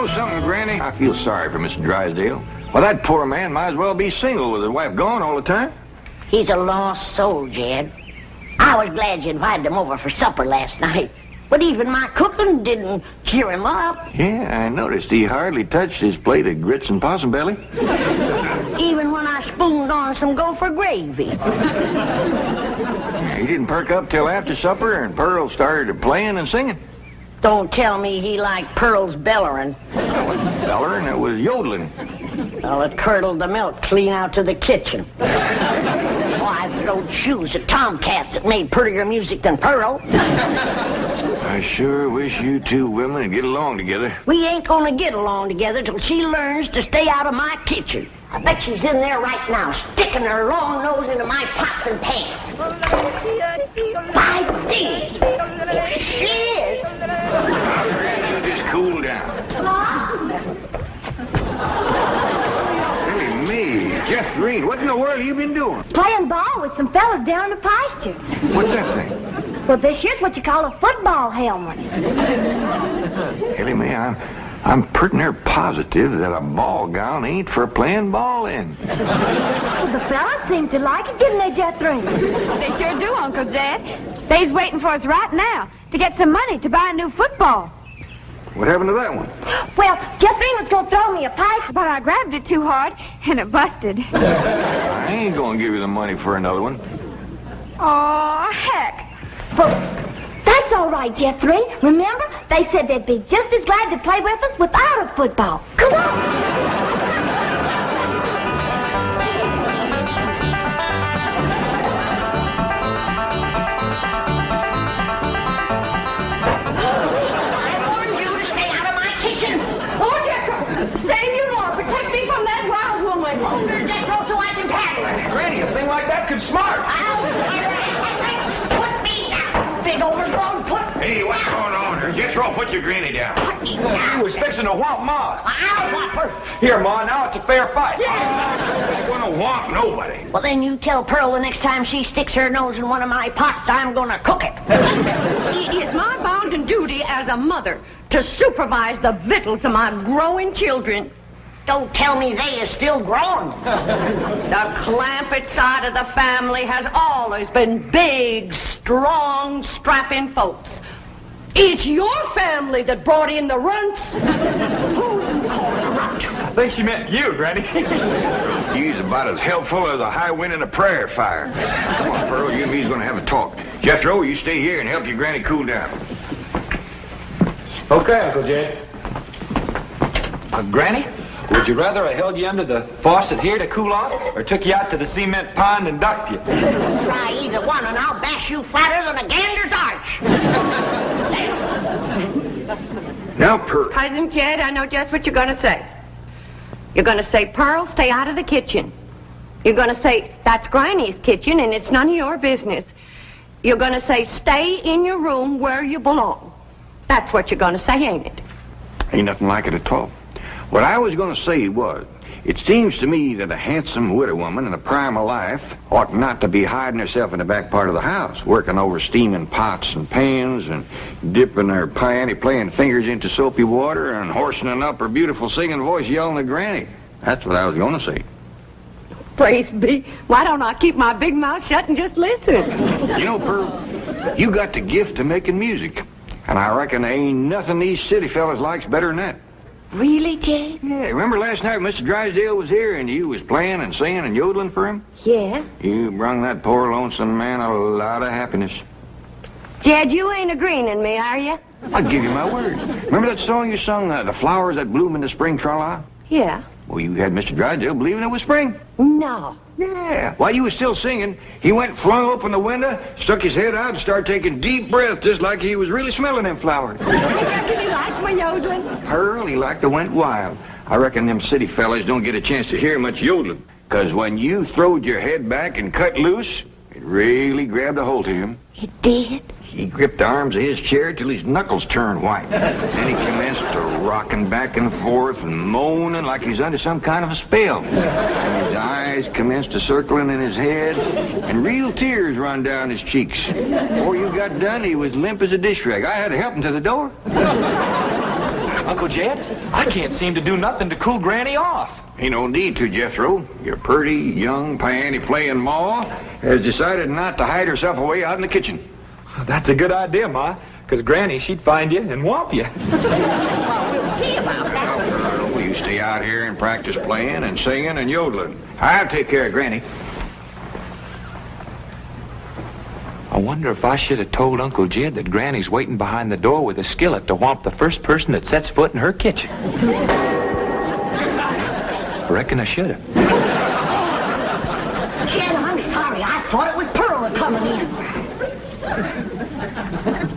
know something, Granny? I feel sorry for Mr. Drysdale. Well, that poor man might as well be single with his wife gone all the time. He's a lost soul, Jed. I was glad you invited him over for supper last night. But even my cooking didn't cheer him up. Yeah, I noticed he hardly touched his plate of grits and possum belly. Even when I spooned on some gopher gravy. He didn't perk up till after supper, and Pearl started playing and singing. Don't tell me he liked Pearl's bellering. It wasn't bellering, it was yodeling. Well, it curdled the milk clean out to the kitchen. Oh, I've thrown shoes at tomcats that made prettier music than Pearl. I sure wish you two women would get along together. We ain't gonna get along together till she learns to stay out of my kitchen. I bet she's in there right now, sticking her long nose into my pots and pans. My days! If she is... Now, Granny, you just cool down. Hey, me, Jeff Green, what in the world have you been doing? Playing ball with some fellas down in the pasture. What's that thing? Well, this here's what you call a football helmet. Ellie Mae, I'm pretty near positive that a ball gown ain't for playing ball in. Well, the fellas seem to like it, didn't they, Jethro? They sure do, Uncle Jed. They's waiting for us right now to get some money to buy a new football. What happened to that one? Well, Jethro was going to throw me a pipe, But I grabbed it too hard, and it busted. I ain't gonna give you the money for another one. Oh, heck. Well, that's all right, Jethro. Remember, they said they'd be just as glad to play with us without a football. Come on. Granny, a thing like that could smart. Put me down, big overgrown foot. Hey, what's going on here? Jethro, put your granny down. Put me down. You was fixing to whomp Ma. I'll whop her. Here, Ma, now it's a fair fight. I don't want to whomp nobody. Well, then you tell Pearl the next time she sticks her nose in one of my pots, I'm gonna cook it. It is my bounden duty as a mother to supervise the victuals of my growing children. Don't tell me they is still growing. The Clampett side of the family has always been big, strong, strapping folks. It's your family that brought in the runts. I think she meant you, Granny. He's about as helpful as a high wind in a prairie fire. Come on, Pearl, you and me's gonna have a talk. Jethro, you stay here and help your granny cool down. Okay, Uncle Jed. Granny, would you rather I held you under the faucet here to cool off, or took you out to the cement pond and ducked you? Try either one and I'll bash you flatter than a gander's arch. Now, Pearl. Cousin Jed, I know just what you're going to say. You're going to say, Pearl, stay out of the kitchen. You're going to say, that's Granny's kitchen and it's none of your business. You're going to say, stay in your room where you belong. That's what you're going to say, ain't it? Ain't nothing like it at all. What I was going to say was, it seems to me that a handsome widow woman in the prime of life ought not to be hiding herself in the back part of the house, working over steaming pots and pans and dipping her playing fingers into soapy water and hoarsening up her beautiful singing voice yelling at Granny. That's what I was going to say. Praise be. Why don't I keep my big mouth shut and just listen? You know, Pearl, you got the gift of making music. And I reckon there ain't nothing these city fellas likes better than that. Really, Jed? Yeah, remember last night Mr. Drysdale was here and you was playing and singing and yodeling for him? Yeah. You brung that poor lonesome man a lot of happiness. Jed, you ain't agreeing in me, are you? I'll give you my word. Remember that song you sung, The Flowers That Bloom in the Spring, Tra-la? Yeah. Well, you had Mr. Drysdale believing it was spring. No. Yeah. While you was still singing, he went flung open the window, stuck his head out, and started taking deep breaths just like he was really smelling them flowers. I reckon he liked my yodeling. Pearl, he like to went wild. I reckon them city fellas don't get a chance to hear much yodeling. 'Cause when you throwed your head back and cut loose, it really grabbed a hold of him. It did? He gripped the arms of his chair till his knuckles turned white. Then he commenced to rocking back and forth and moaning like he's under some kind of a spell. And his eyes commenced to circling in his head, and real tears run down his cheeks. Before you got done, he was limp as a dish rag. I had to help him to the door. Uncle Jed, I can't seem to do nothing to cool Granny off. Ain't no need to, Jethro. Your pretty, young, piano-playing Ma has decided not to hide herself away out in the kitchen. That's a good idea, Ma, because Granny, she'd find you and whomp you. We'll see about that. Well, you stay out here and practice playing and singing and yodeling. I'll take care of Granny. I wonder if I should have told Uncle Jed that Granny's waiting behind the door with a skillet to whomp the first person that sets foot in her kitchen. I reckon I should have. Jed, I'm sorry. I thought it was Pearl coming in.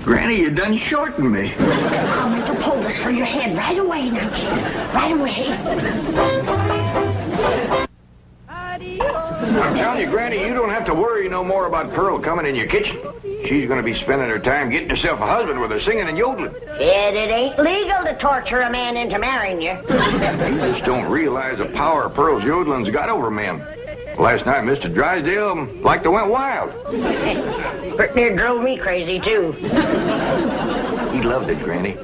Granny, you done shortened me. I'll make a poultice for your head right away now, Jed. Right away. I'm telling you, Granny, you don't have to worry no more about Pearl coming in your kitchen. She's going to be spending her time getting herself a husband with her singing and yodeling. Jed, it ain't legal to torture a man into marrying you. You just don't realize the power Pearl's yodeling's got over men. Last night, Mr. Drysdale like to went wild. Pretty near drove me crazy, too. He loved it, Granny.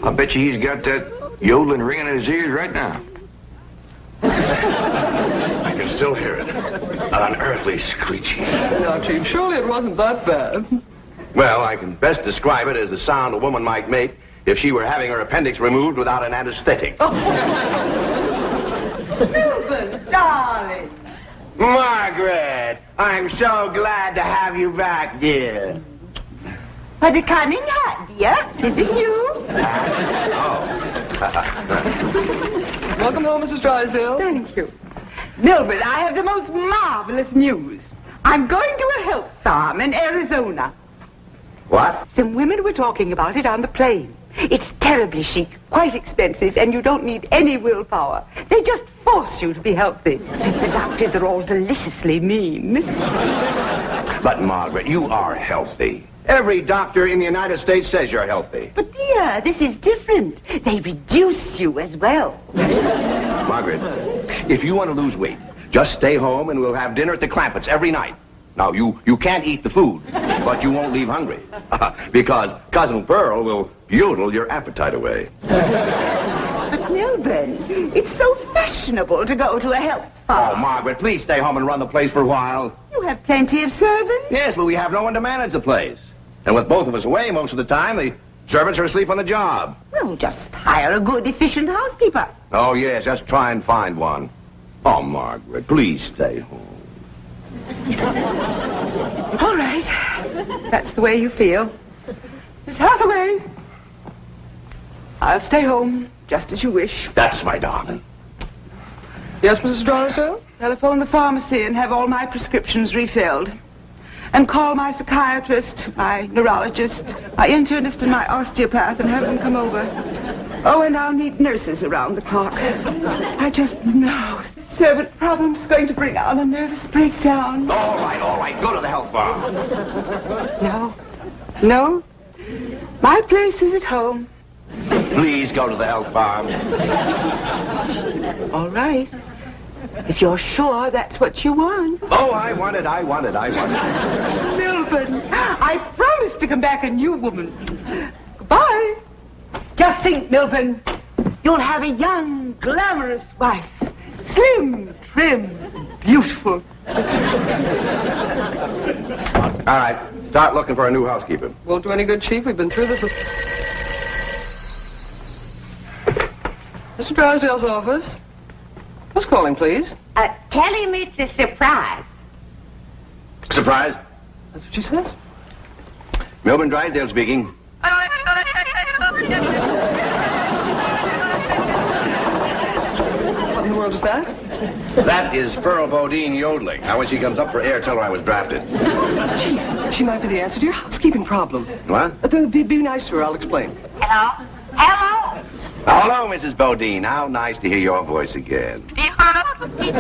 I bet you he's got that yodeling ringing in his ears right now. I can still hear it. An unearthly screeching. Now, Chief, surely it wasn't that bad. Well, I can best describe it as the sound a woman might make if she were having her appendix removed without an anesthetic. Milburn, darling. Margaret, I'm so glad to have you back, dear. What a cunning idea, isn't you? Welcome home, Mrs. Drysdale. Thank you. Milburn, I have the most marvelous news. I'm going to a health farm in Arizona. What? Some women were talking about it on the plane. It's terribly chic, quite expensive, and you don't need any willpower. They just force you to be healthy. The doctors are all deliciously mean. But, Margaret, you are healthy. Every doctor in the United States says you're healthy. But, dear, this is different. They reduce you as well. Margaret, if you want to lose weight, just stay home and we'll have dinner at the Clampetts every night. Now, you can't eat the food, but you won't leave hungry. Because Cousin Pearl will yodel your appetite away. But, Milburn, it's so fashionable to go to a health farm. Oh, Margaret, please stay home and run the place for a while. You have plenty of servants. Yes, but we have no one to manage the place. And with both of us away most of the time, the servants are asleep on the job. Well, just hire a good, efficient housekeeper. Oh, yes, just try and find one. Oh, Margaret, please stay home. All right. That's the way you feel. Miss Hathaway, I'll stay home, just as you wish. That's my darling. Yes, Mrs. Drysdale? Telephone the pharmacy and have all my prescriptions refilled. And call my psychiatrist, my neurologist, my internist, and my osteopath and have them come over. Oh, and I'll need nurses around the clock. I just know the servant problem's going to bring on a nervous breakdown. All right. Go to the health farm. No. My place is at home. Please go to the health farm. All right. If you're sure that's what you want. Oh, I want it. Milburn, I promise to come back a new woman. Goodbye. Just think, Milburn, you'll have a young, glamorous wife. Slim, trim, beautiful. All right, start looking for a new housekeeper. Won't do any good, Chief. We've been through this. Mr. Drysdale's office. Who's calling, please? Tell him it's a surprise. Surprise? That's what she says. Milburn Drysdale speaking. What in the world is that? That is Pearl Bodine yodeling. Now, when she comes up for air, tell her I was drafted. Chief, she might be the answer to your housekeeping problem. What? Be nice to her. I'll explain. Hello? Hello, Mrs. Bodine. How nice to hear your voice again. What are you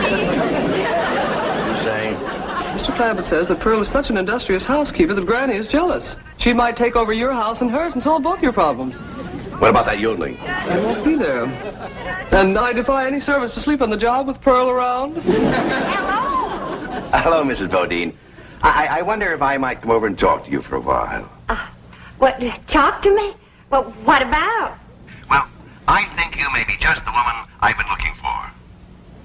saying? Mr. Clampett says that Pearl is such an industrious housekeeper that Granny is jealous. She might take over your house and hers and solve both your problems. What about that yodeling? I won't be there. And I defy any servants to sleep on the job with Pearl around. Hello, Mrs. Bodine. I wonder if I might come over and talk to you for a while. What, talk to me? Well, what about? Well, I think you may be just the woman I've been looking for.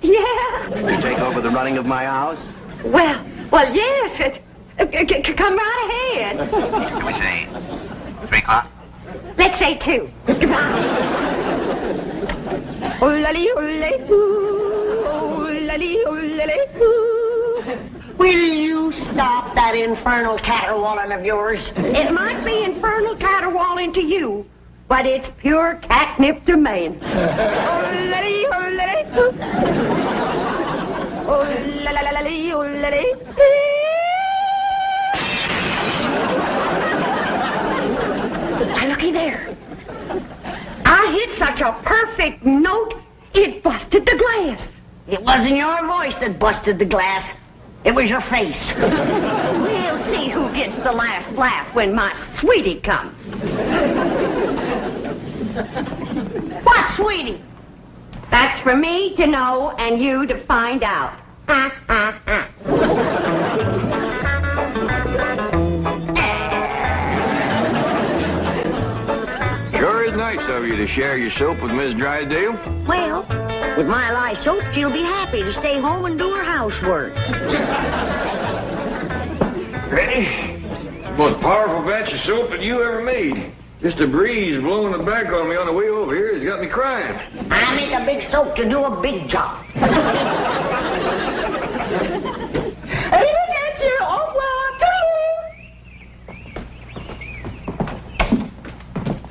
Yeah. To take over the running of my house? Well, yes. Come right ahead. Can we say 3 o'clock? Let's say 2. Goodbye. Will you stop that infernal caterwauling of yours? It might be infernal caterwauling to you, but it's pure catnip to me. Now, looky there. I hit such a perfect note, it busted the glass. It wasn't your voice that busted the glass. It was your face. We'll see who gets the last laugh when my sweetie comes. What, sweetie? That's for me to know and you to find out. Sure is nice of you to share your soap with Miss Drysdale. Well, with my lye soap, she'll be happy to stay home and do her housework. Ready? Most powerful batch of soap that you ever made. Just a breeze blowing the back on me on the way over here has got me crying. I make a big soap to do a big job.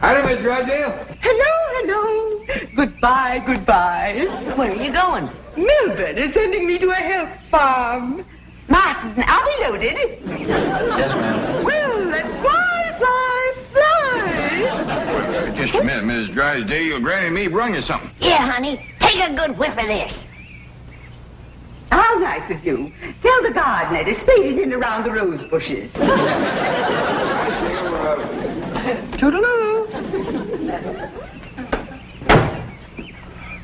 Howdy, Miss Drysdale. Hello. Goodbye. Where are you going? Melbourne is sending me to a health farm. Martin, are we loaded? Yes, ma'am. Well, let's fly. Just a minute, Miss Drysdale. Granny and me brung you something. Yeah, honey. Take a good whiff of this. How nice of you. Tell the gardener to spade it in around the rose bushes. Toodaloo.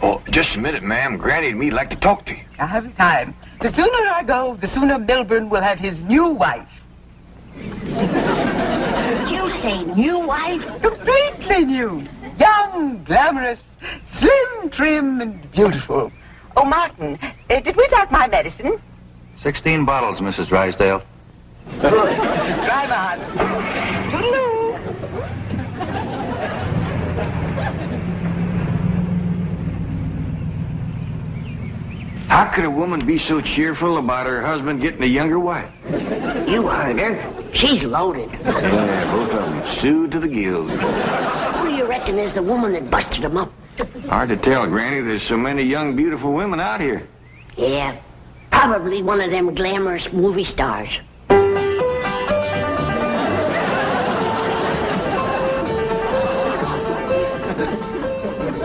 Oh, just a minute, ma'am. Granny and me'd like to talk to you. I have time. The sooner I go, the sooner Melbourne will have his new wife. Did you say new wife? Completely new. Young, glamorous, slim, trim, and beautiful. Oh, Martin, did we take my medicine? 16 bottles, Mrs. Drysdale. Drive on. Toodaloo. How could a woman be so cheerful about her husband getting a younger wife? You heard her. She's loaded. Yeah, both of them sued to the gills. Who do you reckon is the woman that busted them up? Hard to tell, Granny. There's so many young, beautiful women out here. Yeah, probably one of them glamorous movie stars.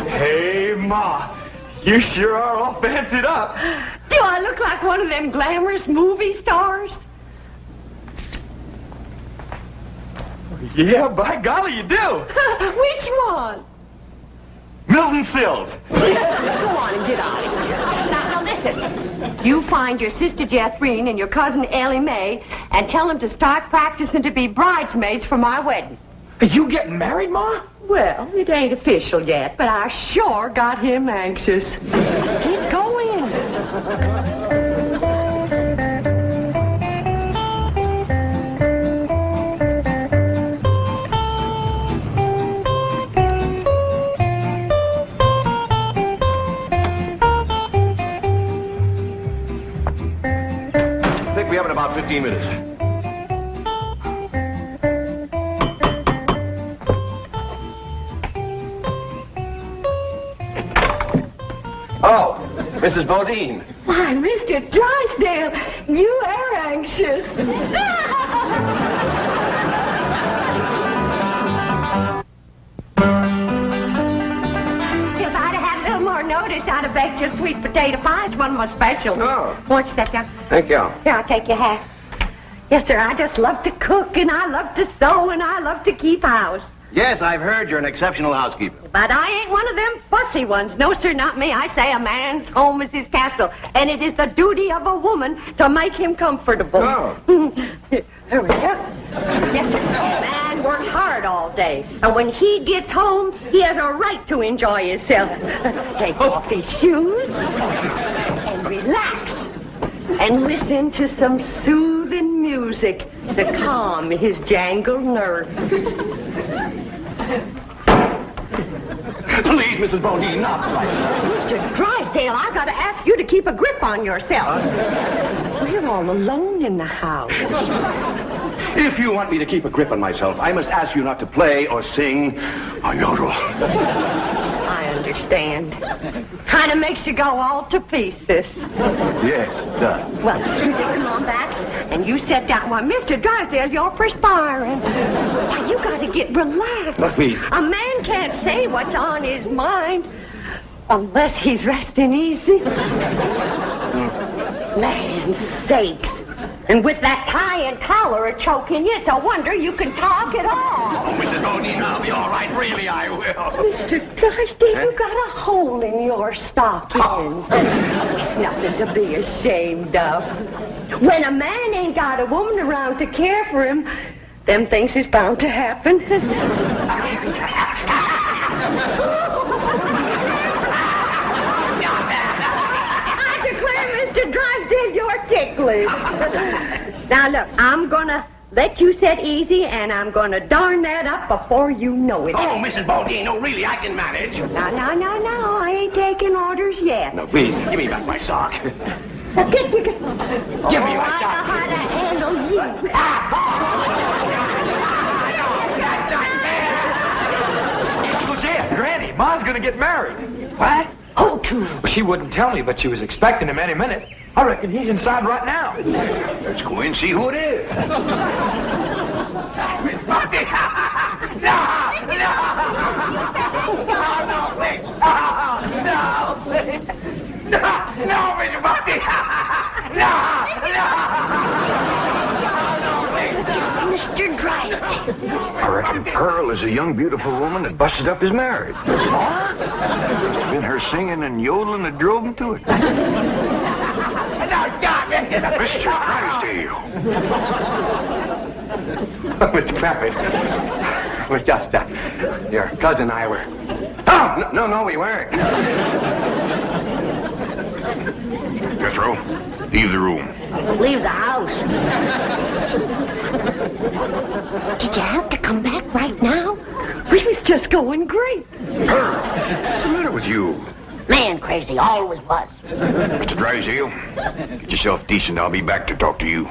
Hey, Ma. You sure are all fancied up. Do I look like one of them glamorous movie stars? Yeah, by golly, you do. Which one? Milton Sills. Go on and get out of here. Now listen. You find your sister Jethrine and your cousin Ellie Mae and tell them to start practicing to be bridesmaids for my wedding. Are you getting married, Ma? Well, it ain't official yet, but I sure got him anxious. Keep going. I think we have in about 15 minutes. Oh, Mrs. Bodine. Why, Mr. Drysdale, you are anxious. If I'd had a little more notice, I'd have baked your sweet potato pie. It's one of my specials. Oh. Won't you sit down? Thank you. Here, I'll take your hat. Yes, sir, I just love to cook, and I love to sew, and I love to keep house. Yes, I've heard you're an exceptional housekeeper. But I ain't one of them fussy ones. No, sir, not me. I say a man's home is his castle, and it is the duty of a woman to make him comfortable. Oh. Here we go. Yes, sir. A man works hard all day, and when he gets home, he has a right to enjoy himself. Take off his shoes and relax and listen to some soothing music to calm his jangled nerves. Please, Mrs. Bodine, not right. Mr. Drysdale, I've got to ask you to keep a grip on yourself. We're all alone in the house. If you want me to keep a grip on myself, I must ask you not to play or sing or yodel. I understand. Kind of makes you go all to pieces. Yes, it does. Well, you come on back, and you sit down. Why, Mr. Drysdale, you're perspiring. Why, you got to get relaxed. Please. A man can't say what's on his mind unless he's resting easy. Land's sakes. And with that tie and collar a choking you, it's a wonder you can talk at all. Oh, Mrs. Bodine, I'll be all right. Really, I will. Mr. Drysdale, you got a hole in your stocking. It's nothing to be ashamed of. When a man ain't got a woman around to care for him, them things is bound to happen. I declare, Mr. Drysdale, you're ticklish. Now, look, I'm gonna let you sit easy, and I'm gonna darn that up before you know it. Oh, Mrs. Bodine, no, really, I can manage. No, I ain't taking orders yet. No, please, give me back my sock. Now, get Give me my I sock. know how to handle you. Uncle Jed, Granny, Ma's gonna get married. What? Who to? Well, she wouldn't tell me, but she was expecting him any minute. I reckon he's inside right now. Let's go in and see who it is. No, Mr. Bucky! Mr. Drysdale. I reckon Pearl is a young, beautiful woman that busted up his marriage. It's been her singing and yodeling that drove him to it. Mr. Drysdale. Mr. Clappett, it was just, your cousin and I were... Oh, no, we weren't. Jethro, leave the room. Leave the house. Did you have to come back right now? We was just going great. Pearl, what's the matter with you? Man crazy, always was. Mr. Drysdale, get yourself decent. I'll be back to talk to you.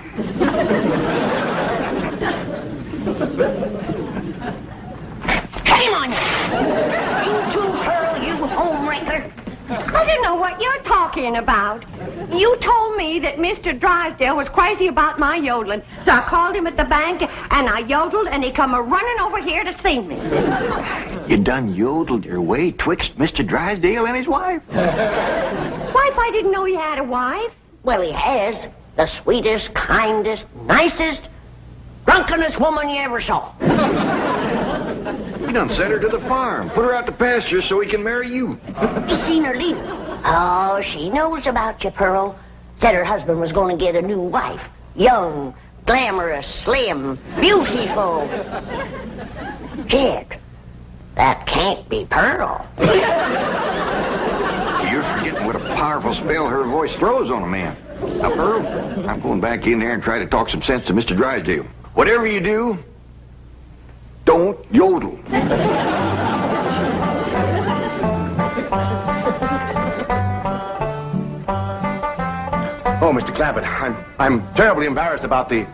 Shame on you! You too, Pearl, you homewrecker. I don't know what you're talking about. You told me that Mr. Drysdale was crazy about my yodeling, so I called him at the bank, and I yodeled, and he come a-running over here to see me. You done yodeled your way twixt Mr. Drysdale and his wife? Wife, I didn't know he had a wife. Well, he has. The sweetest, kindest, nicest, drunkenest woman you ever saw. You done sent her to the farm. Put her out to pasture so he can marry you. You seen her leave? Oh, she knows about you, Pearl. Said her husband was going to get a new wife. Young, glamorous, slim, beautiful. Jed, that can't be Pearl. You're forgetting what a powerful spell her voice throws on a man. Now, Pearl, I'm going back in there and try to talk some sense to Mr. Drysdale. Whatever you do, don't yodel. Oh, Mr. Clappett, I'm terribly embarrassed about the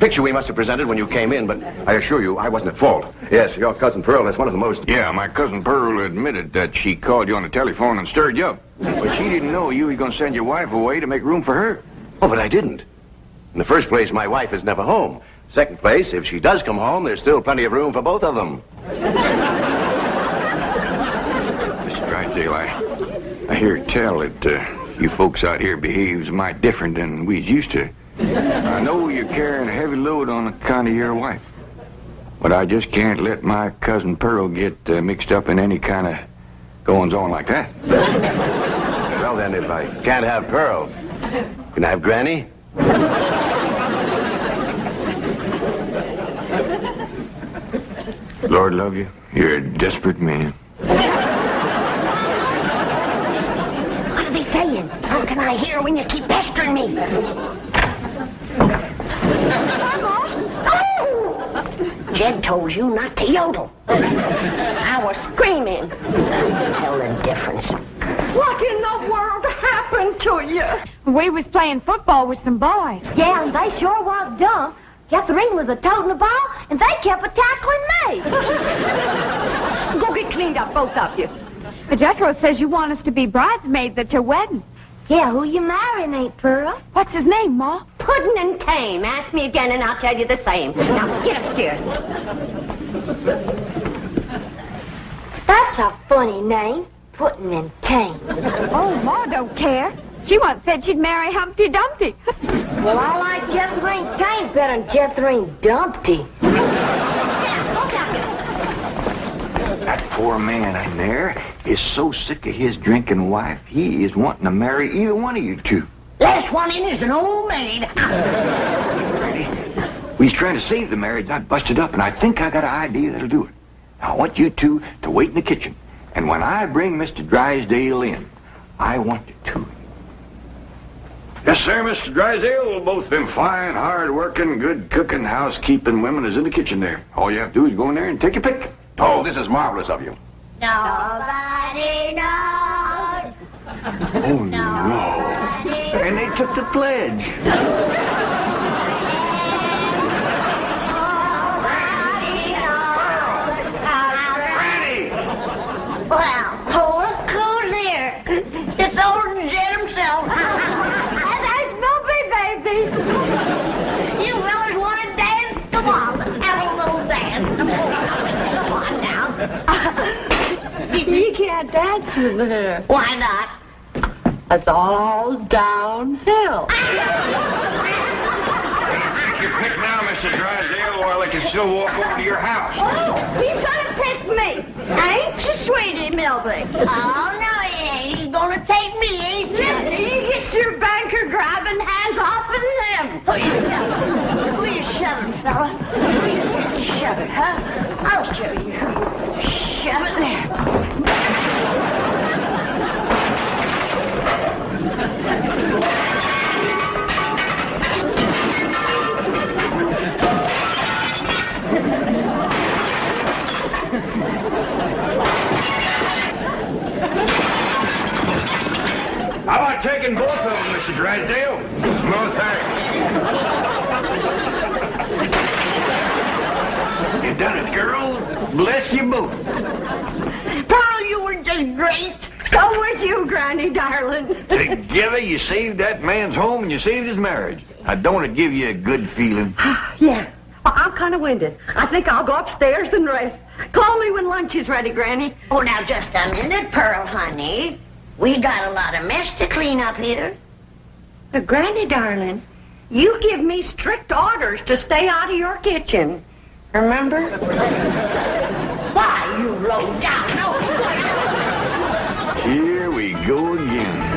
picture we must have presented when you came in, but I assure you I wasn't at fault. Yes, your cousin Pearl is one of the most... Yeah, my cousin Pearl admitted that she called you on the telephone and stirred you up. But she didn't know you were going to send your wife away to make room for her. Oh, but I didn't. In the first place, my wife is never home. Second place, if she does come home, there's still plenty of room for both of them. Mr. Drysdale, I hear tell that you folks out here behaves mighty different than we's used to. I know you're carrying a heavy load on account of your wife. But I just can't let my cousin Pearl get mixed up in any kind of goings-on like that. Well, then, if I can't have Pearl, can I have Granny? Lord love you, you're a desperate man. What are they saying? How can I hear when you keep pestering me? Oh! Jed told you not to yodel. I was screaming. Tell the difference. What in the world happened to you? We was playing football with some boys. Yeah, and they sure was dumb. Catherine was a-toting the ball, and they kept a-tackling me. Go get cleaned up, both of you. But Jethro says you want us to be bridesmaids at your wedding. Yeah, who you marrying, Aunt Pearl? What's his name, Ma? Puddin' and tame. Ask me again and I'll tell you the same. Now, get upstairs. That's a funny name, Puddin' and Tame. Oh, Ma don't care. She once said she'd marry Humpty Dumpty. Well, I like Jethrine Tame better than Jethrine Dumpty. That poor man in there is so sick of his drinking wife, he is wanting to marry either one of you two. Last one in is an old maid. He's trying to save the marriage, not bust it up, and I think I got an idea that'll do it. Now, I want you two to wait in the kitchen, and when I bring Mr. Drysdale in, I want you to. Yes, sir, Mr. Drysdale. Both them fine, hard-working, good-cooking, housekeeping women is in the kitchen there. All you have to do is go in there and take your pick. Oh, this is marvelous of you. Nobody knows. Oh, no. And they took the pledge. Well, look who's here. It's old Jed himself. And there's Milby, baby. You fellas want to dance? Come on, have a little dance. Come on now. You can't dance with her. Why not? It's all downhill. Take your pick now, Mr. Drysdale, while I can still walk over to your house. Oh, he's gonna pick me. Ain't you, sweetie, Milby? Oh, no, he ain't. He's gonna take me, ain't you? You get your banker grabbing hands off of him. Will you shove it, fella? Will you shove it, huh? I'll show you. Shove it there. How about taking both of them, Mr. Drysdale? No, thanks. You done it, girls. Bless you both. Pearl, you were just great. Go with you, Granny, darling. Together, you saved that man's home and you saved his marriage. Now, don't it give you a good feeling? Yeah. Well, I'm kind of winded. I think I'll go upstairs and rest. Call me when lunch is ready, Granny. Oh, now, just a minute, Pearl, honey. We got a lot of mess to clean up here. But Granny, darling, you give me strict orders to stay out of your kitchen. Remember? Why, you low down. Here we go again.